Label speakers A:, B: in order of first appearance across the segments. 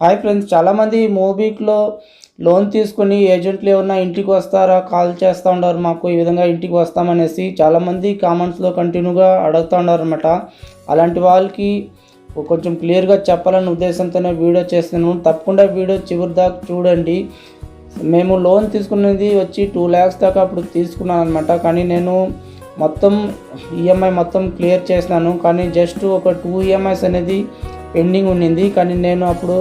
A: Hi friends, చాలామంది మోబిక్లో loan తీసుకొని ఏజెంట్లు ఏమన్నా ఇంటికి వస్తారా, కాల్ చేస్తూ ఉన్నారు మాకు ఈ విధంగా ఇంటికి వస్తామనేసి చాలామంది కామెంట్స్లో కంటిన్యూగా అడుగుతూ ఉన్నారన్నమాట. అలాంటి వాళ్ళకి కొంచెం క్లియర్గా చెప్పాలనే ఉద్దేశంతోనే వీడియో చేస్తున్నాను. తప్పకుండా వీడియో చివరి దాకా చూడండి. మేము లోన్ తీసుకున్నది వచ్చి 2 lakhs దాకా అప్పుడు తీసుకున్నాను అనమాట. కానీ నేను మొత్తం ఈఎంఐ మొత్తం క్లియర్ చేసినాను. కానీ జస్ట్ ఒక 2 EMIs అనేది పెండింగ్ ఉండింది. కానీ నేను అప్పుడు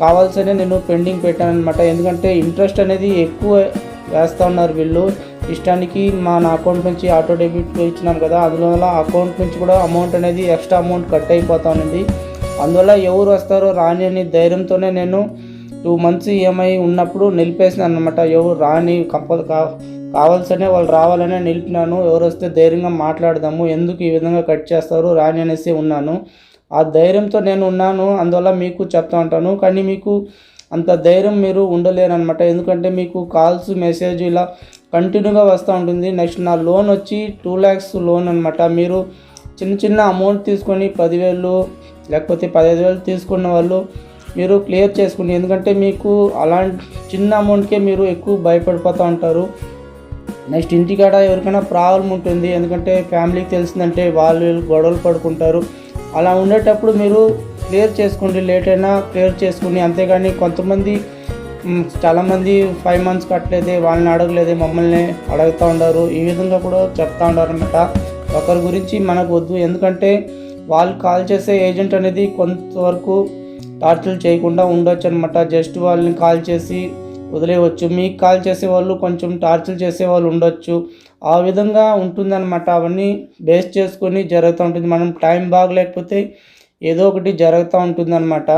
A: కావాల్సనే నేను పెండింగ్ పెట్టాను అనమాట. ఎందుకంటే ఇంట్రెస్ట్ అనేది ఎక్కువ వేస్తూ ఉన్నారు వీళ్ళు ఇష్టానికి. నా అకౌంట్ నుంచి ఆటో డెబిట్ ఇచ్చినాను కదా, అందువల్ల అకౌంట్ నుంచి కూడా అమౌంట్ అనేది ఎక్స్ట్రా అమౌంట్ కట్ అయిపోతూ ఉంది. అందువల్ల ఎవరు వస్తారో రాని అని ధైర్యంతోనే నేను 2 months ఈఎంఐ ఉన్నప్పుడు నిలిపేసినాను అనమాట. ఎవరు రాని కావాల్సనే వాళ్ళు రావాలనే నిలిపినాను. ఎవరు వస్తే ధైర్యంగా మాట్లాడదాము, ఎందుకు ఈ విధంగా కట్ చేస్తారు రాని అనేసి ఉన్నాను. ఆ ధైర్యంతో నేను ఉన్నాను. అందువల్ల మీకు చెప్తా ఉంటాను. కానీ మీకు అంత ధైర్యం మీరు ఉండలేరనమాట. ఎందుకంటే మీకు కాల్స్ మెసేజ్ ఇలా కంటిన్యూగా వస్తూ ఉంటుంది. నెక్స్ట్ నా లోన్ వచ్చి 2 lakhs లోన్ అనమాట. మీరు చిన్న అమౌంట్ తీసుకొని 10,000 లేకపోతే 15,000 తీసుకున్న వాళ్ళు మీరు క్లియర్ చేసుకోండి. ఎందుకంటే మీకు అలాంటి చిన్న అమౌంట్కే మీరు ఎక్కువ భయపడిపోతూ ఉంటారు. నెక్స్ట్ ఇంటికాడ ఎవరికైనా ప్రాబ్లం ఉంటుంది. ఎందుకంటే ఫ్యామిలీకి తెలిసిందంటే వాళ్ళు గొడవలు పడుకుంటారు. అలా ఉండేటప్పుడు మీరు క్లియర్ చేసుకోండి, లేట్ అయినా క్లియర్ చేసుకోండి. అంతేగాని కొంతమంది చాలామంది 5 months కట్టలేదే, వాళ్ళని అడగలేదే, మమ్మల్ని అడుగుతూ ఉంటారు. ఈ విధంగా కూడా చెప్తూ ఉంటారు అన్నమాట. ఒకరి గురించి మనకు వద్దు. ఎందుకంటే వాళ్ళు కాల్ చేసే ఏజెంట్ అనేది కొంతవరకు టార్చర్ చేయకుండా ఉండొచ్చు అనమాట. జస్ట్ వాళ్ళని కాల్ చేసి వదిలేయవచ్చు. మీకు కాల్ చేసేవాళ్ళు కొంచెం టార్చర్ చేసేవాళ్ళు ఉండొచ్చు. ఆ విధంగా ఉంటుందన్నమాట. అవన్నీ బేస్ చేసుకొని జరుగుతూ ఉంటుంది. మనం టైం బాగలేకపోతే ఏదో ఒకటి జరుగుతూ ఉంటుందన్నమాట.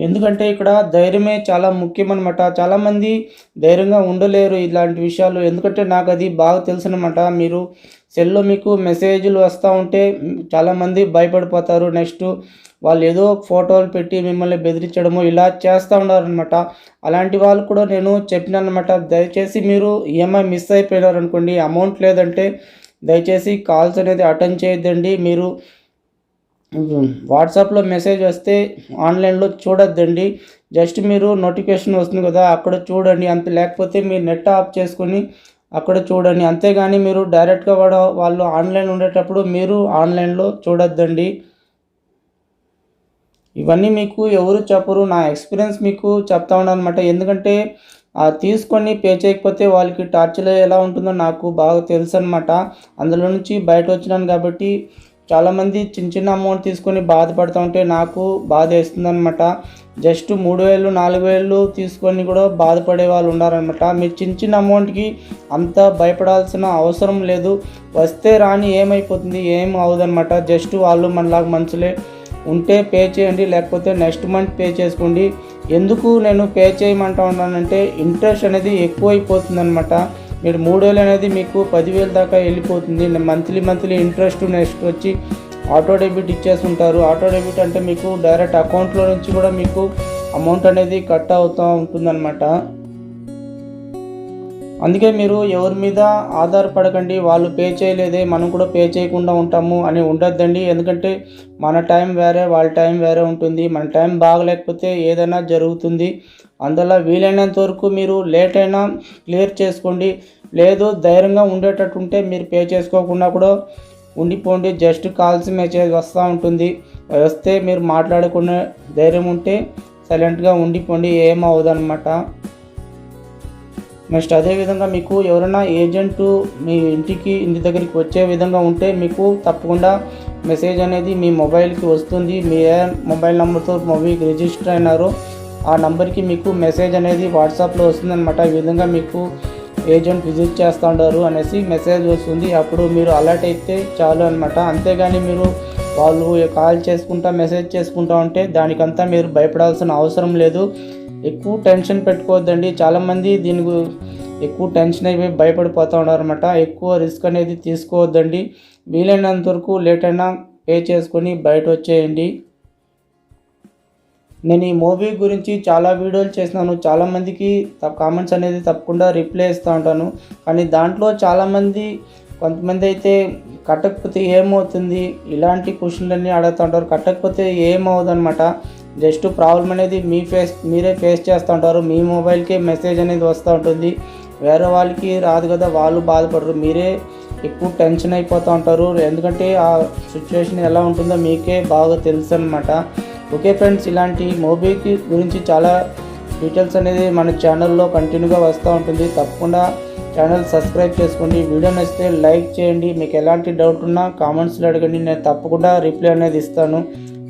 A: ఎందుకంటే ఇక్కడ ధైర్యమే చాలా ముఖ్యం అనమాట. చాలామంది ధైర్యంగా ఉండలేరు ఇలాంటి విషయాలు. ఎందుకంటే నాకు అది బాగా తెలుసు అనమాట. మీరు సెల్లో మీకు మెసేజ్లు వస్తూ ఉంటే చాలామంది భయపడిపోతారు. నెక్స్ట్ వాళ్ళు ఏదో ఫోటోలు పెట్టి మిమ్మల్ని బెదిరించడము ఇలా చేస్తూ ఉన్నారనమాట. అలాంటి వాళ్ళు కూడా నేను చెప్పినాను అనమాట. దయచేసి మీరు ఈఎంఐ మిస్ అయిపోయినారనుకోండి, అమౌంట్ లేదంటే దయచేసి కాల్స్ అనేది అటెండ్ చేయొద్దండి. మీరు వాట్సాప్లో మెసేజ్ వస్తే ఆన్లైన్లో చూడొద్దండి. జస్ట్ మీరు నోటిఫికేషన్ వస్తుంది కదా, అక్కడ చూడండి. అంత లేకపోతే మీరు నెట్ ఆఫ్ చేసుకొని అక్కడ చూడండి. అంతేగాని మీరు డైరెక్ట్గా వాళ్ళు ఆన్లైన్ ఉండేటప్పుడు మీరు ఆన్లైన్లో చూడొద్దండి. ఇవన్నీ మీకు ఎవరు చెప్పరు, నా ఎక్స్పీరియన్స్ మీకు చెప్తా ఉన్నాను అనమాట. ఎందుకంటే తీసుకొని పే చేయకపోతే వాళ్ళకి టార్చర్ ఎలా ఉంటుందో నాకు బాగా తెలుసు అనమాట. అందులో నుంచి బయట వచ్చినాను కాబట్టి చాలామంది చిన్న అమౌంట్ తీసుకొని బాధపడుతూ ఉంటే నాకు బాధ వేస్తుందనమాట. జస్ట్ 3,000 4,000 తీసుకొని కూడా బాధపడే వాళ్ళు ఉన్నారనమాట. మీరు చిన్న అమౌంట్కి అంత భయపడాల్సిన అవసరం లేదు. వస్తే రాని ఏమైపోతుంది, ఏం అవదనమాట. జస్ట్ వాళ్ళు మనలాగా మనుషులే. ఉంటే పే చేయండి, లేకపోతే నెక్స్ట్ మంత్ పే చేసుకోండి. ఎందుకు నేను పే చేయమంటా ఉన్నానంటే ఇంట్రెస్ట్ అనేది ఎక్కువైపోతుంది అనమాట. మీరు 3,000 అనేది మీకు 10,000 దాకా వెళ్ళిపోతుంది. మంత్లీ ఇంట్రెస్ట్ నెక్స్ట్ వచ్చి ఆటో డెబిట్ ఇచ్చేస్తుంటారు. ఆటో డెబిట్ అంటే మీకు డైరెక్ట్ అకౌంట్లో నుంచి కూడా మీకు అమౌంట్ అనేది కట్ అవుతూ ఉంటుందన్నమాట. అందుకే మీరు ఎవరి మీద ఆధారపడకండి. వాళ్ళు పే చేయలేదే మనం కూడా పే చేయకుండా ఉంటాము అని ఉండొద్దండి. ఎందుకంటే మన టైం వేరే, వాళ్ళ టైం వేరే ఉంటుంది. మన టైం బాగలేకపోతే ఏదైనా జరుగుతుంది. అందువల్ల వీలైనంత వరకు మీరు లేట్ అయినా క్లియర్ చేసుకోండి. లేదు ధైర్యంగా ఉండేటట్టు ఉంటే మీరు పే చేసుకోకుండా కూడా ఉండిపోండి. జస్ట్ కాల్స్ మెసేజ్ వస్తూ ఉంటుంది. వస్తే మీరు మాట్లాడుకునే ధైర్యం ఉంటే సైలెంట్గా ఉండిపోండి, ఏమవుదన్నమాట. నెక్స్ట్ అదేవిధంగా మీకు ఎవరైనా ఏజెంటు మీ ఇంటి దగ్గరికి వచ్చే విధంగా ఉంటే మీకు తప్పకుండా మెసేజ్ అనేది మీ మొబైల్కి వస్తుంది. మీ ఏ మొబైల్ నెంబర్తో మొబైల్కి రిజిస్టర్ అయినారో ఆ నెంబర్కి మీకు మెసేజ్ అనేది వాట్సాప్లో వస్తుందన్నమాట. ఈ విధంగా మీకు ఏజెంట్ విజిట్ చేస్తూ ఉంటారు అనేసి మెసేజ్ వస్తుంది. అప్పుడు మీరు అలర్ట్ అయితే చాలు అనమాట. అంతేగాని మీరు వాళ్ళు కాల్ చేసుకుంటా మెసేజ్ చేసుకుంటా ఉంటే దానికంతా మీరు భయపడాల్సిన అవసరం లేదు. ఎక్కువ టెన్షన్ పెట్టుకోవద్దండి. చాలామంది దీనికి ఎక్కువ టెన్షన్ అయిపోయి భయపడిపోతూ ఉన్నారన్నమాట. ఎక్కువ రిస్క్ అనేది తీసుకోవద్దండి. వీలైనంత వరకు లేట్ అయినా పే చేసుకొని బయట వచ్చేయండి. నేను ఈ మూవీ గురించి చాలా వీడియోలు చేసినాను. చాలామందికి కామెంట్స్ అనేది తప్పకుండా రిప్లై ఇస్తూ ఉంటాను. కానీ దాంట్లో కొంతమంది అయితే కట్టకపోతే ఏమవుతుంది ఇలాంటి క్వశ్చన్లన్నీ అడుగుతూ ఉంటారు. కట్టకపోతే ఏమవుదనమాట. జస్ట్ ప్రాబ్లం అనేది మీరే ఫేస్ చేస్తూ ఉంటారు. మీ మొబైల్కే మెసేజ్ అనేది వస్తూ ఉంటుంది, వేరే వాళ్ళకి రాదు కదా, వాళ్ళు బాధపడరు. మీరే ఎక్కువ టెన్షన్ అయిపోతూ ఉంటారు, ఎందుకంటే ఆ సిచ్యువేషన్ ఎలా ఉంటుందో మీకే బాగా తెలుసు అనమాట. ఓకే ఫ్రెండ్స్, ఇలాంటి మోబిక్విక్ గురించి చాలా డీటెయిల్స్ అనేది మన ఛానల్లో కంటిన్యూగా వస్తూ ఉంటుంది. తప్పకుండా ఛానల్ సబ్స్క్రైబ్ చేసుకోండి. వీడియో నచ్చితే లైక్ చేయండి. మీకు ఎలాంటి డౌట్ ఉన్నా కామెంట్స్లో అడగండి, నేను తప్పకుండా రిప్లై అనేది ఇస్తాను.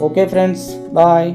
A: Okay friends, bye.